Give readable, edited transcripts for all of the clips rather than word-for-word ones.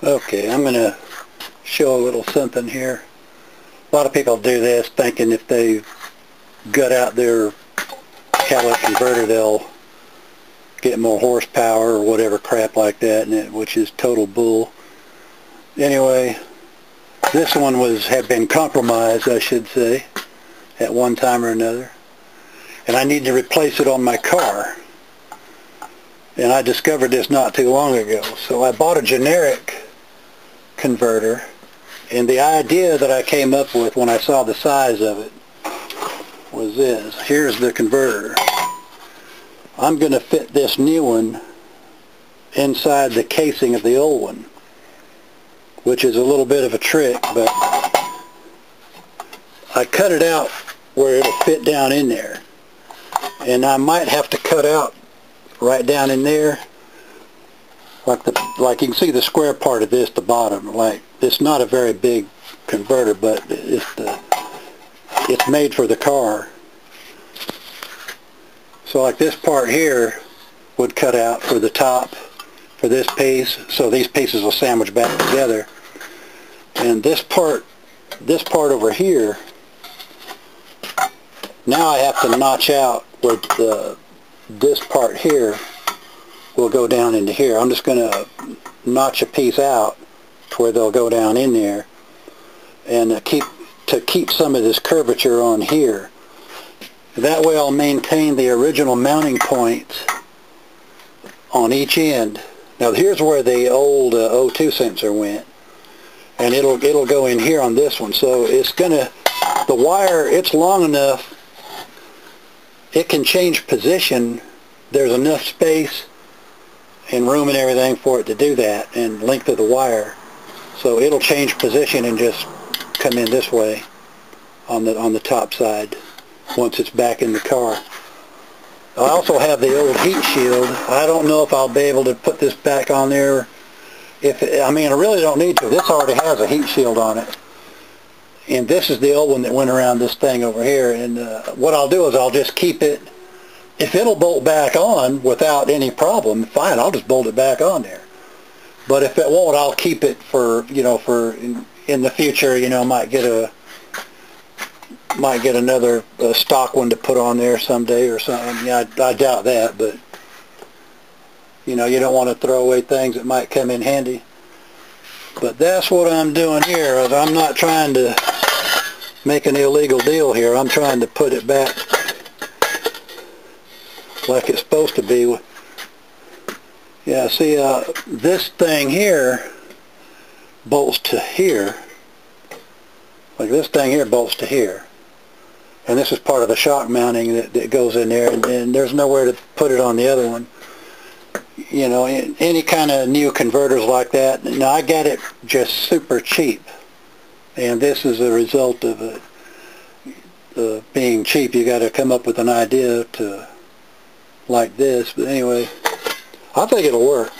Okay, I'm going to show a little something here. A lot of people do this thinking if they gut out their catalytic converter they'll get more horsepower or whatever crap like that, which is total bull. Anyway, this one had been compromised, I should say, at one time or another, and I need to replace it on my car. And I discovered this not too long ago. So I bought a generic converter, and the idea that I came up with when I saw the size of it was this. Here's the converter. I'm going to fit this new one inside the casing of the old one, which is a little bit of a trick, but I cut it out where it'll fit down in there. And I might have to cut out right down in there, like you can see the square part of this, the bottom. Like, it's not a very big converter, but it's made for the car. So like this part here would cut out for the top for this piece, so these pieces will sandwich back together. And this part over here, now I have to notch out where this part here will go down into here. I'm just going to notch a piece out to where they'll go down in there, and to keep some of this curvature on here. That way I'll maintain the original mounting points on each end. Now here's where the old O2 sensor went, and it'll go in here on this one. So the wire, it's long enough, it can change position. There's enough space and room and everything for it to do that, and length of the wire. So it'll change position and just come in this way on the top side once it's back in the car. I also have the old heat shield. I don't know if I'll be able to put this back on there. I really don't need to. This already has a heat shield on it. And this is the old one that went around this thing over here. And what I'll do is I'll just keep it. If it'll bolt back on without any problem, fine, I'll just bolt it back on there. But if it won't, I'll keep it for in the future. Might get another stock one to put on there someday or something. Yeah, I doubt that, but you don't want to throw away things that might come in handy. But that's what I'm doing here. I'm not trying to make an illegal deal here. I'm trying to put it back like it's supposed to be. Yeah, see, this thing here bolts to here. Like this thing here bolts to here. And this is part of the shock mounting that goes in there, and there's nowhere to put it on the other one. Any kind of new converters like that. Now, I got it just super cheap, and this is a result of it being cheap. You got to come up with an idea to like this. But anyway, I think it'll work.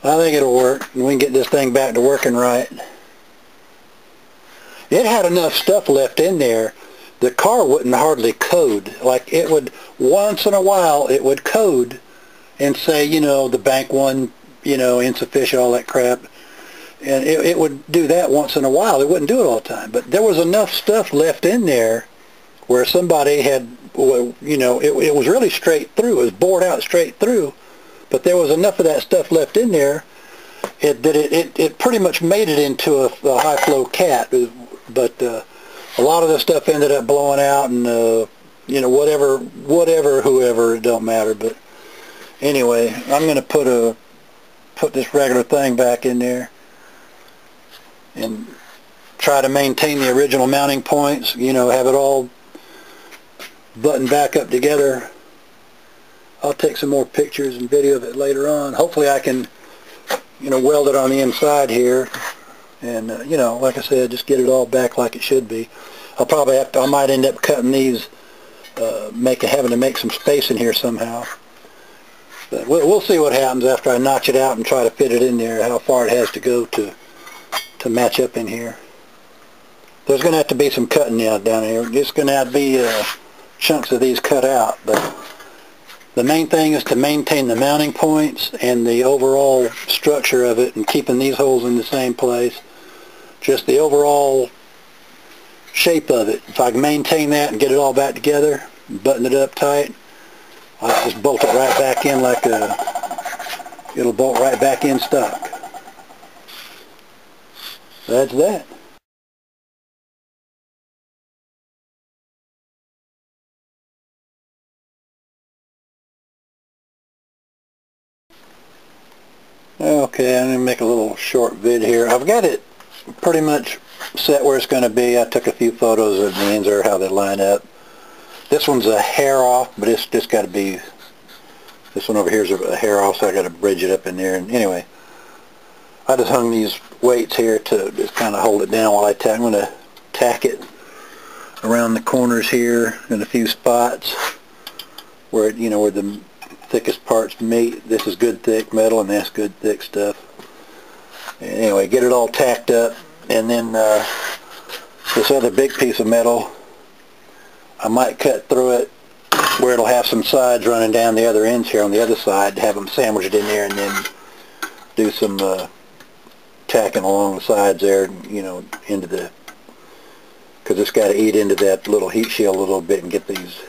I think it'll work, and we can get this thing back to working right. It had enough stuff left in there, the car wouldn't hardly code. Like, it would, once in a while, it would code and say, the bank one, insufficient, all that crap. And it would do that once in a while. It wouldn't do it all the time. But there was enough stuff left in there where somebody had, it was really straight through. It was bored out straight through. But there was enough of that stuff left in there it pretty much made it into a high flow cat. But a lot of the stuff ended up blowing out, and whoever, it don't matter. But anyway, I'm going to put this regular thing back in there and try to maintain the original mounting points. Have it all buttoned back up together. I'll take some more pictures and video of it later on. Hopefully I can weld it on the inside here. And, like I said, just get it all back like it should be. I might end up cutting these, having to make some space in here somehow. But we'll see what happens after I notch it out and try to fit it in there, how far it has to go to match up in here. There's going to have to be some cutting out down here. It's going to have to be chunks of these cut out, but The main thing is to maintain the mounting points and the overall structure of it and keeping these holes in the same place. Just the overall shape of it. If I can maintain that and get it all back together, button it up tight, I'll just bolt it right back in like it'll bolt right back in stock. That's that. Okay, I'm going to make a little short vid here. I've got it pretty much set where it's going to be. I took a few photos of the ends or how they line up. This one's a hair off, but it's just got to be, this one over here is a hair off, so I got to bridge it up in there. And anyway, I just hung these weights here to just kind of hold it down while I tack. I'm going to tack it around the corners here in a few spots where it, where the thickest parts meet. This is good thick metal and that's good thick stuff. Anyway, get it all tacked up, and then this other big piece of metal, I might cut through it where it'll have some sides running down the other ends here on the other side, have them sandwiched in there, and then do some tacking along the sides there, into the, because it's got to eat into that little heat shield a little bit and get these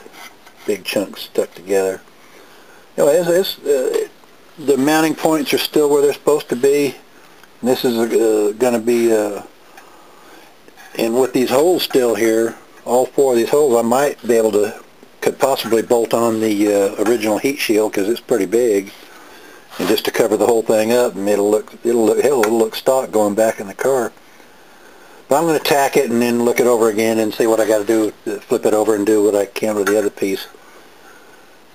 big chunks stuck together. Anyway, the mounting points are still where they're supposed to be. This is going to be, and with these holes still here, all four of these holes, I might be able to, could possibly bolt on the original heat shield because it's pretty big, and just to cover the whole thing up, and it'll look stock going back in the car. But I'm going to tack it and then look it over again and see what I got to do, flip it over and do what I can with the other piece,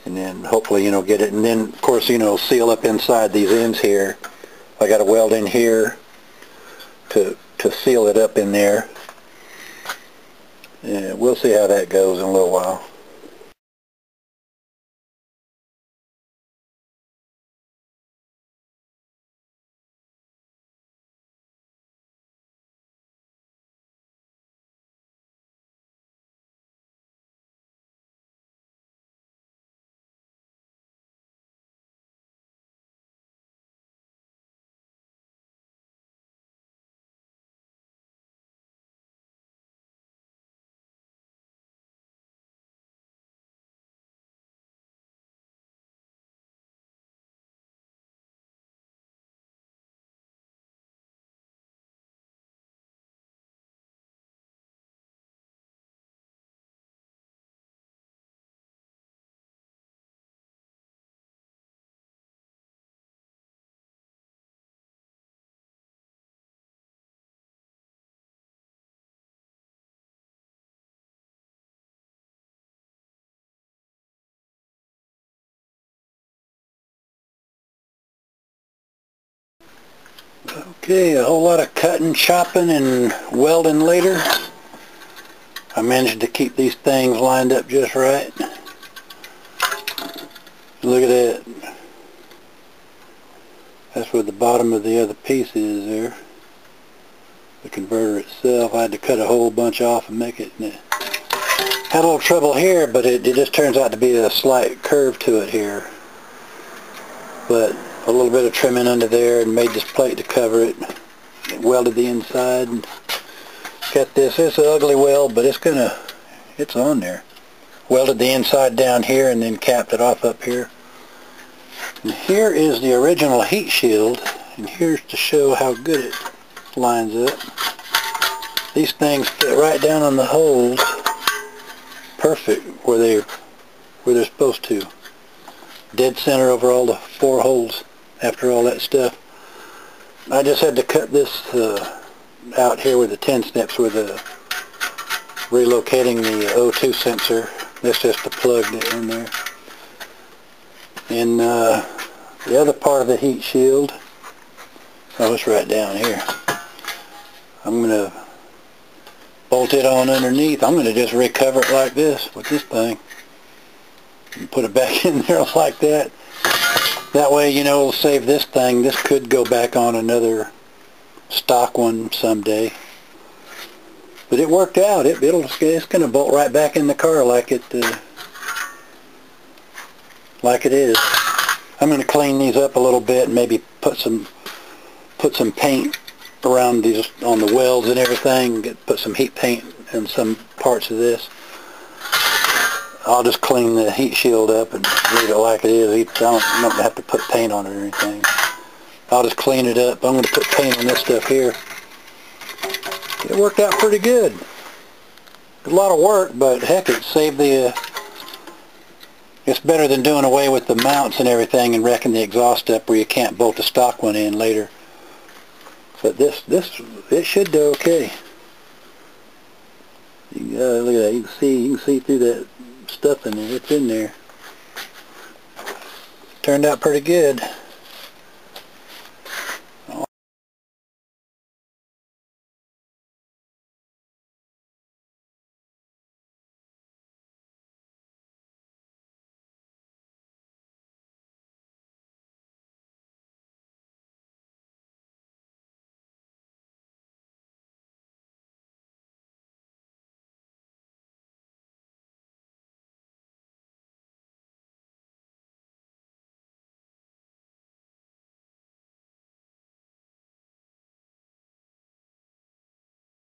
and then hopefully get it, and then of course seal up inside these ends here. I got a weld in here to seal it up in there. Yeah, we'll see how that goes in a little while. Okay, a whole lot of cutting, chopping, and welding later. I managed to keep these things lined up just right. Look at that. That's where the bottom of the other piece is there. The converter itself, I had to cut a whole bunch off and make it. Had a little trouble here, but it just turns out to be a slight curve to it here. But a little bit of trimming under there and made this plate to cover it. Welded the inside and got this. It's an ugly weld, but it's on there. Welded the inside down here and then capped it off up here. And here is the original heat shield, and here's to show how good it lines up. These things fit right down on the holes, perfect where they're supposed to. Dead center over all the four holes after all that stuff. I just had to cut this out here with the 10 snips with relocating the O2 sensor. That's just to plug it in there. And the other part of the heat shield, oh, it's right down here. I'm going to bolt it on underneath. I'm going to just recover it like this with this thing. And put it back in there like that. That way, it'll save this thing. This could go back on another stock one someday. But it worked out. It's going to bolt right back in the car like it like it is. I'm going to clean these up a little bit and maybe put some paint around these on the welds and everything. Put some heat paint in some parts of this. I'll just clean the heat shield up and leave it like it is. I don't have to put paint on it or anything. I'll just clean it up. I'm going to put paint on this stuff here. It worked out pretty good. A lot of work, but heck, it saved the... it's better than doing away with the mounts and everything and wrecking the exhaust up where you can't bolt the stock one in later. But it should do okay. Look at that. You can see through that stuff in there. It's in there. Turned out pretty good.